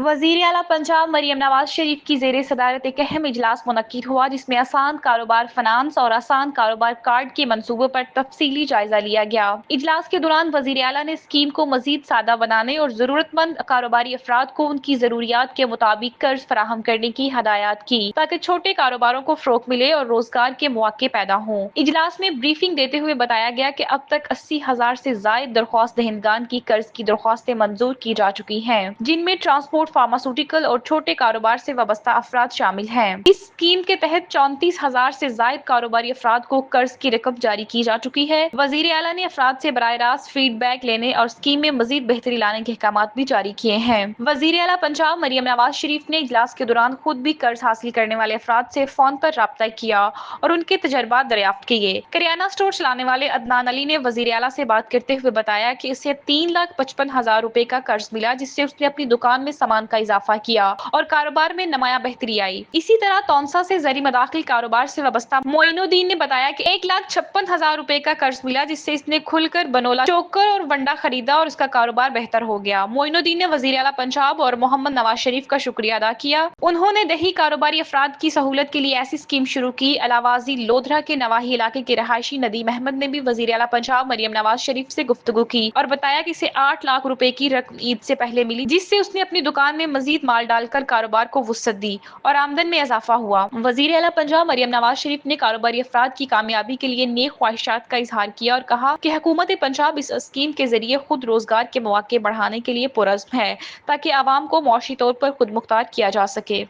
वजीर आला पंजाब मरियम नवाज शरीफ की जेर सदारत एक अहम इजलास मुनक्किद हुआ, जिसमें आसान कारोबार फाइनेंस और आसान कारोबार कार्ड के मंसूबों पर तफसीली जायजा लिया गया। इजलास के दौरान वजीर आला ने स्कीम को मजीद सादा बनाने और जरूरतमंद कारोबारी अफराद को उनकी जरूरियात के मुताबिक कर्ज फराहम करने की हदायत की, ताकि छोटे कारोबारों को फरोग मिले और रोजगार के मौके पैदा हों। इजलास में ब्रीफिंग देते हुए बताया गया कि अब तक 80,000 से जायद दरख्वास्त दहिंदगान की कर्ज की दरख्वास्तें मंजूर की जा चुकी हैं, जिनमें ट्रांसपोर्ट, फार्मास्यूटिकल और छोटे कारोबार से वाबस्ता अफराद शामिल हैं। इस स्कीम के तहत 34,000 से जायद कारोबारी अफराद को कर्ज की रकम जारी की जा चुकी है। वजीर आला ने अफराद से बराह रास्त फीडबैक लेने और स्कीम में मजीद बेहतरी लाने के अहकाम भी जारी किए हैं। वजीर आला पंजाब मरियम नवाज शरीफ ने इजलास के दौरान खुद भी कर्ज हासिल करने वाले अफराद से फोन पर राब्ता किया और उनके तजर्बात दरियाफ्त किए। करियाना स्टोर चलाने वाले अदनान अली ने वजीर आला से बात करते हुए बताया कि इसे 3,55,000 रुपए का कर्ज मिला, जिससे उसने अपनी दुकान में सामान का इजाफा किया और कारोबार में नमाया बेहतरी आई। इसी तरह तौंसा से जरी मदाखिल कारोबार से वाबस्ता मोइनुद्दीन ने बताया कि 1,56,000 रुपए का कर्ज मिला, जिससे इसने खुलकर बनोला, चोकर और वंडा खरीदा और उसका कारोबार बेहतर हो गया। मोइनुद्दीन ने वजीर आला पंजाब और मोहम्मद नवाज शरीफ का शुक्रिया अदा किया। उन्होंने दही कारोबारी अफराद की सहूलत के लिए ऐसी स्कीम शुरू की। अलावाजी लोधरा के नवाही इलाके के रहायशी नदीम अहमद ने भी वजीर आला पंजाब मरियम नवाज शरीफ से गुफ्तगू की और बताया कि इसे 8 लाख रुपए की रकम ईद से पहले मिली, जिससे उसने अपनी दुकान में मजीद माल डालकर कारोबार को वुसअत दी और आमदन में इजाफा हुआ। वजीर आला पंजाब मरियम नवाज शरीफ ने कारोबारी अफराद की कामयाबी के लिए नेक ख्वाहिशात का इजहार किया और कहा कि हुकूमत पंजाब इस स्कीम के जरिए खुद रोजगार के मौके बढ़ाने के लिए पुरज़्म है, ताकि आवाम को मुआशी तौर पर खुद मुख्तार किया जा सके।